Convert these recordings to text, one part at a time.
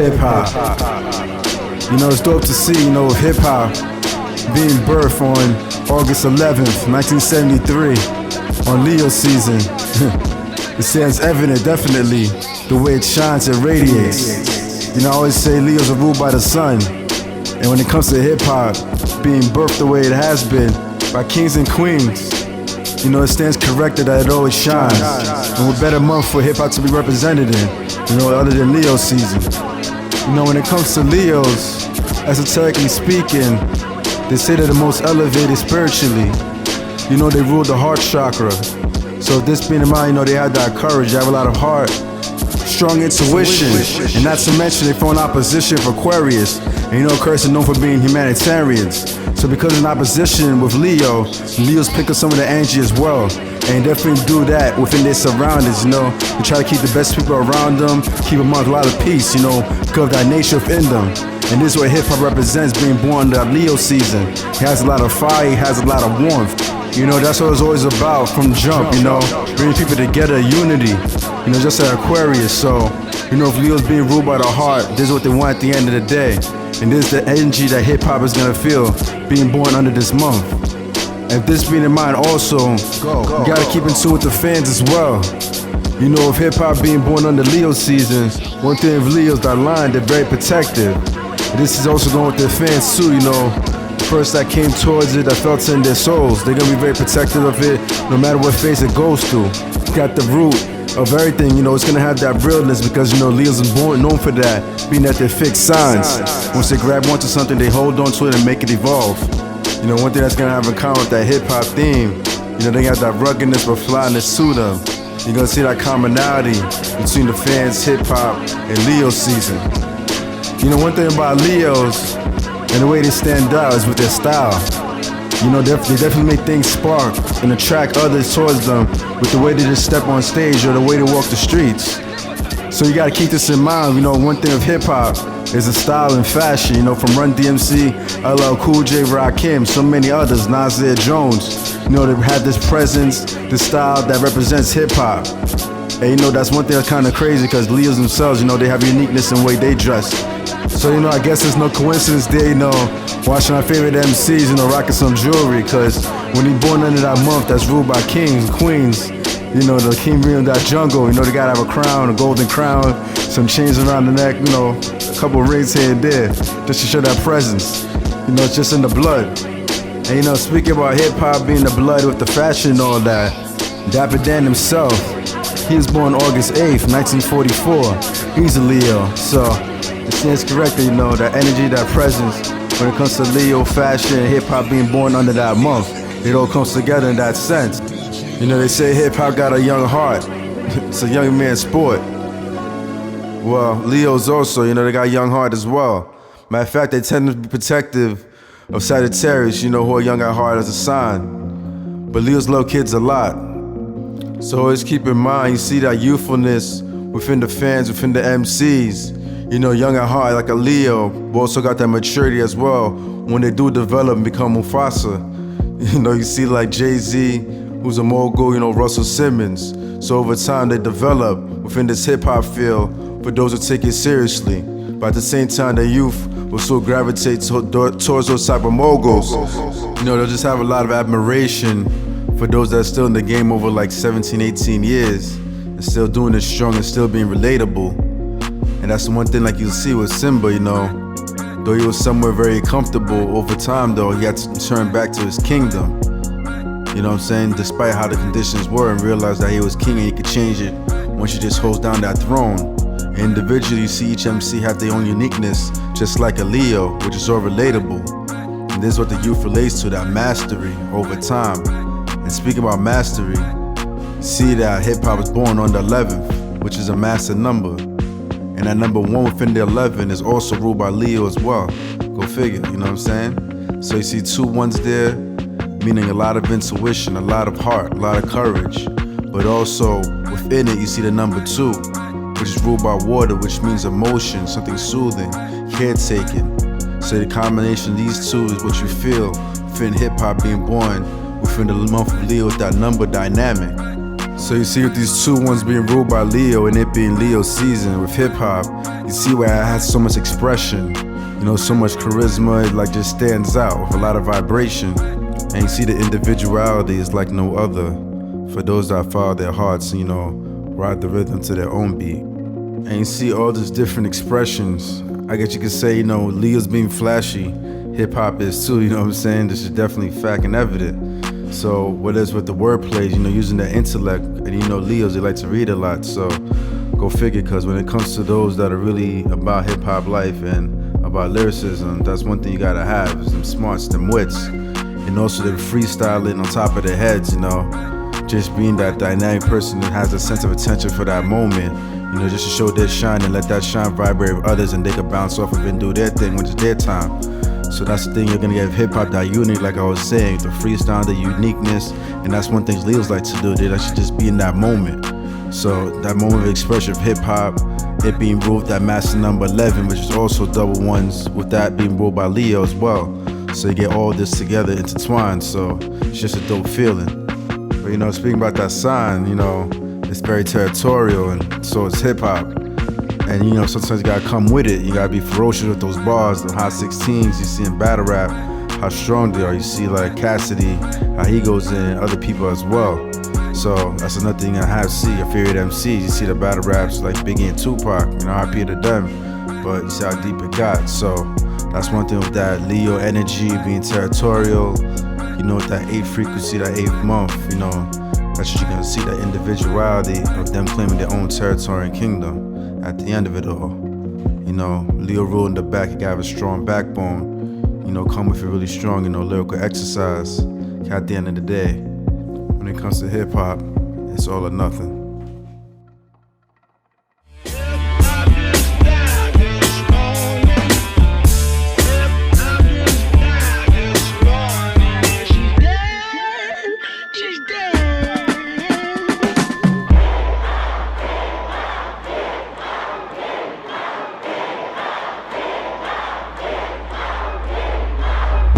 hip hop. It's dope to see, hip hop being birthed on August 11th, 1973, on Leo season. It stands evident, definitely, the way it shines and radiates. I always say Leos are ruled by the sun. And when it comes to hip hop being birthed the way it has been by kings and queens, it stands corrected that it always shines. And what better month for hip hop to be represented in, other than Leo season. When it comes to Leos, esoterically speaking, they say they're the most elevated spiritually. They rule the heart chakra. So this being in mind, they have that courage, they have a lot of heart, strong intuition, and not to mention they form opposition for Aquarius. And Aquarius is known for being humanitarians. So because in opposition with Leos pick up some of the energy as well. And definitely do that within their surroundings, They try to keep the best people around them, keep among a lot of peace, because of that nature within them. And this is what hip hop represents, being born in that Leo season. He has a lot of fire, he has a lot of warmth. That's what it's always about from jump, bringing people together, unity, just like Aquarius. So, if Leo's being ruled by the heart, this is what they want at the end of the day. And this is the energy that hip hop is gonna feel being born under this month. And this being in mind also, you gotta keep in tune with the fans as well. If hip hop being born under Leo season, one thing with Leo's that line, they're very protective. This is also going with their fans too, the first that came towards it, that felt it in their souls. They're gonna be very protective of it, no matter what phase it goes through. It's got the root of everything, it's gonna have that realness because, Leos is known for that, being that they're fixed signs. Once they grab onto something, they hold on to it and make it evolve. One thing that's gonna have in common with that hip hop theme, they got that ruggedness but flyness to them. You're gonna see that commonality between the fans, hip hop, and Leo season. One thing about Leos and the way they stand out is with their style. They definitely make things spark and attract others towards them with the way they just step on stage or the way they walk the streets. So you gotta keep this in mind. One thing of hip hop is the style and fashion, from Run DMC, LL Cool J, Rakim, so many others, Nasir Jones. They have this presence, this style that represents hip hop. And that's one thing that's kind of crazy because Leos themselves, they have uniqueness in the way they dress. So, I guess there's no coincidence there, watching our favorite MCs, rocking some jewelry, because when he born under that month that's ruled by kings and queens, the king being in that jungle, they gotta have a crown, a golden crown, some chains around the neck, a couple rings here and there, just to show that presence. It's just in the blood. And speaking about hip hop being the blood with the fashion and all that, Dapper Dan himself, he was born August 8th, 1944. He's a Leo, so it stands correctly, that energy, that presence, when it comes to Leo fashion, hip hop being born under that month, it all comes together in that sense. They say hip hop got a young heart. It's a young man's sport. Well, Leos also, they got a young heart as well. Matter of fact, they tend to be protective of Sagittarius, who are young at heart as a sign. But Leos love kids a lot. So always keep in mind, you see that youthfulness within the fans, within the MCs. Young at heart like a Leo, but also got that maturity as well when they do develop and become Mufasa. You see like Jay-Z, who's a mogul, Russell Simmons. So over time they develop within this hip hop field for those who take it seriously. But at the same time, the youth will still gravitate towards those type of moguls. They'll just have a lot of admiration for those that are still in the game over like 17, 18 years and still doing it strong and still being relatable. And that's the one thing like you'll see with Simba, though he was somewhere very comfortable, over time though, he had to turn back to his kingdom. Despite how the conditions were, and realize that he was king and he could change it once he just holds down that throne. And individually, you see each MC have their own uniqueness, just like a Leo, which is all relatable. And this is what the youth relates to, that mastery over time. And speaking about mastery, see that hip hop was born on the 11th, which is a master number. And that number 1 within the 11 is also ruled by Leo as well. Go figure, So you see 2 ones there, meaning a lot of intuition, a lot of heart, a lot of courage. But also within it, you see the number 2, which is ruled by water, which means emotion, something soothing, caretaking. So the combination of these two is what you feel within hip hop being born within the month of Leo with that number dynamic. So you see with these two ones being ruled by Leo and it being Leo season with hip hop, you see where it has so much expression, you know, so much charisma, it like just stands out with a lot of vibration. And you see the individuality is like no other for those that follow their hearts and, you know, ride the rhythm to their own beat. And you see all these different expressions. I guess you could say, you know, Leo's being flashy, hip hop is too, you know what I'm saying? This is definitely fact and evident. So what is with the wordplays, you know, using their intellect, and you know Leos, they like to read a lot, so go figure, because when it comes to those that are really about hip hop life and about lyricism, that's one thing you gotta have, is them smarts, them wits, and also them freestyling on top of their heads, you know, just being that dynamic person that has a sense of attention for that moment, you know, just to show their shine and let that shine vibrate with others and they can bounce off of it and do their thing when it's their time. So that's the thing, you're gonna get hip-hop, that unity, like I was saying, the freestyle, the uniqueness, and that's one thing Leos like to do, they like to just be in that moment. So that moment of expression of hip-hop, it being ruled that master number 11, which is also double ones, with that being ruled by Leo as well. So you get all this together, intertwined, so it's just a dope feeling. But you know, speaking about that sign, you know, it's very territorial, and so it's hip-hop. And you know, sometimes you gotta come with it. You gotta be ferocious with those bars, the high 16s you see in battle rap, how strong they are. You see like Cassidy, how he goes in, other people as well. So that's another thing I have to see, your favorite MCs. You see the battle raps like Biggie and Tupac, you know, RP to them. But you see how deep it got. So that's one thing with that Leo energy, being territorial, you know, with that 8th frequency, that 8th month, you know, that's what you're gonna see, that individuality of them claiming their own territory and kingdom. At the end of it all, you know, Leo rule in the back, you gotta have a strong backbone, you know, come with it really strong, you know, lyrical exercise. At the end of the day, when it comes to hip hop, it's all or nothing.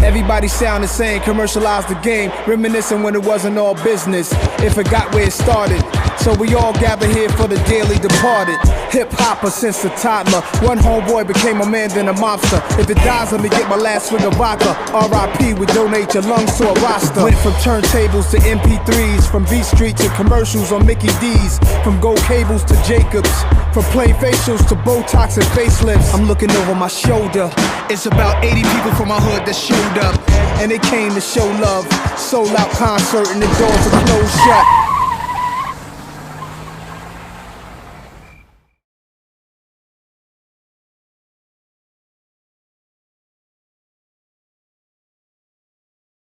Everybody sound the same, commercialize the game, reminiscing when it wasn't all business, it forgot where it started. So we all gather here for the dearly departed. Hip-hopper since the toddler. One homeboy became a man, then a mobster. If it dies, let me get my last swig of vodka. R.I.P. we donate your lungs to a roster. Went from turntables to MP3s, from Beat Street to commercials on Mickey D's, from gold cables to Jacobs, from plain facials to Botox and facelifts. I'm looking over my shoulder. It's about 80 people from my hood that showed up, and they came to show love. Sold out concert and the doors are closed shut.